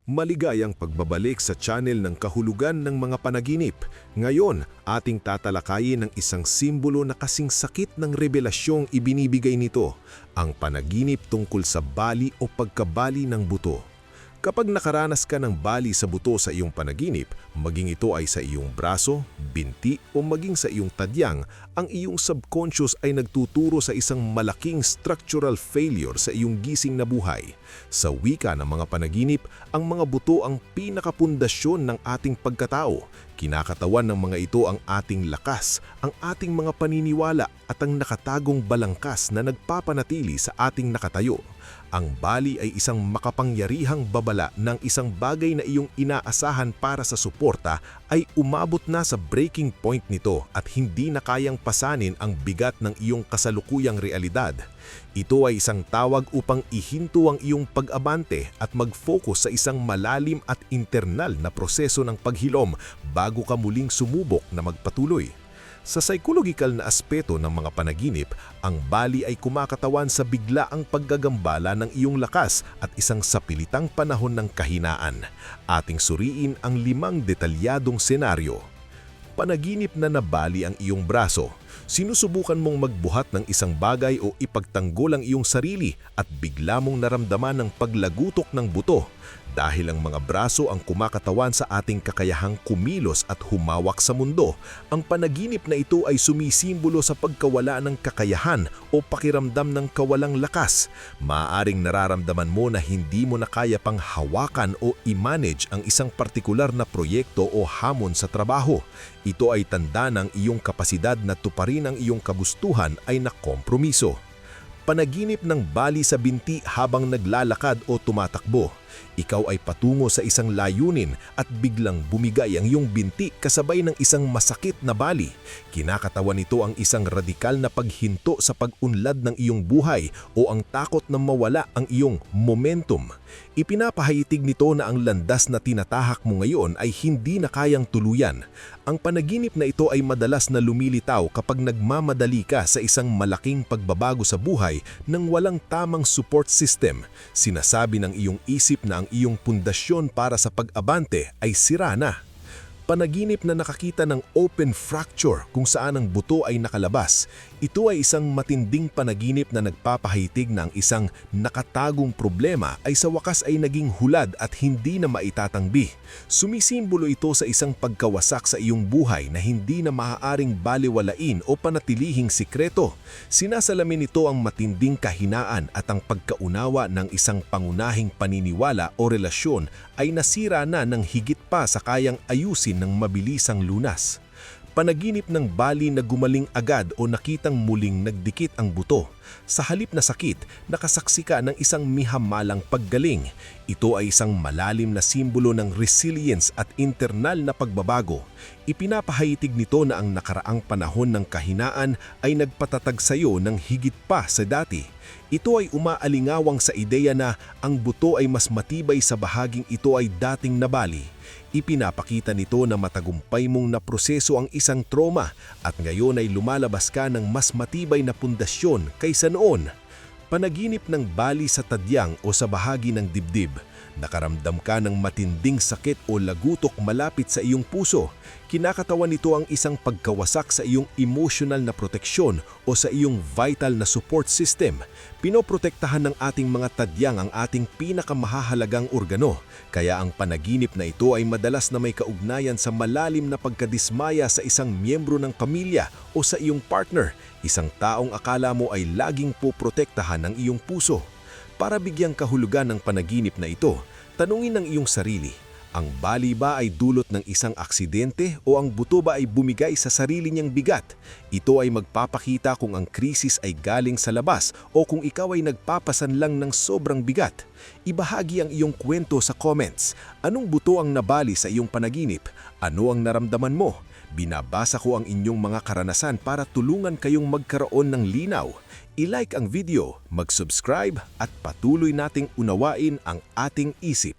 Maligayang pagbabalik sa channel ng kahulugan ng mga panaginip. Ngayon, ating tatalakayin ang isang simbolo na kasing sakit ng revelasyong ibinibigay nito, ang panaginip tungkol sa bali o pagkabali ng buto. Kapag nakaranas ka ng bali sa buto sa iyong panaginip, maging ito ay sa iyong braso, binti o maging sa iyong tadyang, ang iyong subconscious ay nagtuturo sa isang malaking structural failure sa iyong gising na buhay. Sa wika ng mga panaginip, ang mga buto ang pinakapundasyon ng ating pagkatao. Kinakatawan ng mga ito ang ating lakas, ang ating mga paniniwala at ang nakatagong balangkas na nagpapanatili sa ating nakatayo. Ang bali ay isang makapangyarihang babala ng isang bagay na iyong inaasahan para sa suporta ay umabot na sa breaking point nito at hindi na kayang pasanin ang bigat ng iyong kasalukuyang realidad. Ito ay isang tawag upang ihinto ang iyong pag-abante at mag-focus sa isang malalim at internal na proseso ng paghilom bago ka muling sumubok na magpatuloy. Sa psychological na aspeto ng mga panaginip, ang bali ay kumakatawan sa biglaang paggagambala ng iyong lakas at isang sapilitang panahon ng kahinaan. Ating suriin ang 5 detalyadong senaryo. Panaginip na nabali ang iyong braso. Sinusubukan mong magbuhat ng isang bagay o ipagtanggol ang iyong sarili at bigla mong naramdaman ang paglagutok ng buto. Dahil ang mga braso ang kumakatawan sa ating kakayahang kumilos at humawak sa mundo, ang panaginip na ito ay sumisimbolo sa pagkawala ng kakayahan o pakiramdam ng kawalang lakas. Maaaring nararamdaman mo na hindi mo na kaya pang hawakan o i-manage ang isang partikular na proyekto o hamon sa trabaho. Ito ay tanda ng iyong kapasidad na tuparin ang iyong kagustuhan ay nakompromiso. Panaginip ng bali sa binti habang naglalakad o tumatakbo. Ikaw ay patungo sa isang layunin at biglang bumigay ang iyong binti kasabay ng isang masakit na bali. Kinakatawan nito ang isang radikal na paghinto sa pag-unlad ng iyong buhay o ang takot na mawala ang iyong momentum. Ipinapahayitig nito na ang landas na tinatahak mo ngayon ay hindi na kayang tuluyan. Ang panaginip na ito ay madalas na lumilitaw kapag nagmamadali ka sa isang malaking pagbabago sa buhay nang walang tamang support system. Sinasabi ng iyong isip na ang iyong pundasyon para sa pag-abante ay sira na. Panaginip na nakakita ng open fracture kung saan ang buto ay nakalabas. Ito ay isang matinding panaginip na nagpapahitig na ang isang nakatagong problema ay sa wakas ay naging hulad at hindi na maitatangbi. Sumisimbolo ito sa isang pagkawasak sa iyong buhay na hindi na maaaring baliwalain o panatilihing sikreto. Sinasalamin ito ang matinding kahinaan at ang pagkaunawa ng isang pangunahing paniniwala o relasyon ay nasira na ng higit pa sa kayang ayusin ng mabilisang lunas. Panaginip ng bali na gumaling agad o nakitang muling nagdikit ang buto. Sa halip na sakit, nakasaksi ka ng isang mihamalang paggaling. Ito ay isang malalim na simbolo ng resilience at internal na pagbabago. Ipinapahayitig nito na ang nakaraang panahon ng kahinaan ay nagpatatag sa iyo ng higit pa sa dati. Ito ay umaalingawang sa ideya na ang buto ay mas matibay sa bahaging ito ay dating nabali. Ipinapakita nito na matagumpay mong naproseso ang isang trauma at ngayon ay lumalabas ka ng mas matibay na pundasyon kaysa noon. Panaginip ng bali sa tadyang o sa bahagi ng dibdib. Nakaramdam ka ng matinding sakit o lagutok malapit sa iyong puso. Kinakatawan nito ang isang pagkawasak sa iyong emotional na proteksyon o sa iyong vital na support system. Pinoprotektahan ng ating mga tadyang ang ating pinakamahahalagang organo. Kaya ang panaginip na ito ay madalas na may kaugnayan sa malalim na pagkadismaya sa isang miyembro ng pamilya o sa iyong partner, isang taong akala mo ay laging poprotektahan ng iyong puso. Para bigyang kahulugan ng panaginip na ito, tanungin ng iyong sarili, ang bali ba ay dulot ng isang aksidente o ang buto ba ay bumigay sa sarili niyang bigat? Ito ay magpapakita kung ang krisis ay galing sa labas o kung ikaw ay nagpapasan lang ng sobrang bigat. Ibahagi ang iyong kwento sa comments. Anong buto ang nabali sa iyong panaginip? Ano ang naramdaman mo? Binabasa ko ang inyong mga karanasan para tulungan kayong magkaroon ng linaw. I-like ang video, mag-subscribe at patuloy nating unawain ang ating isip.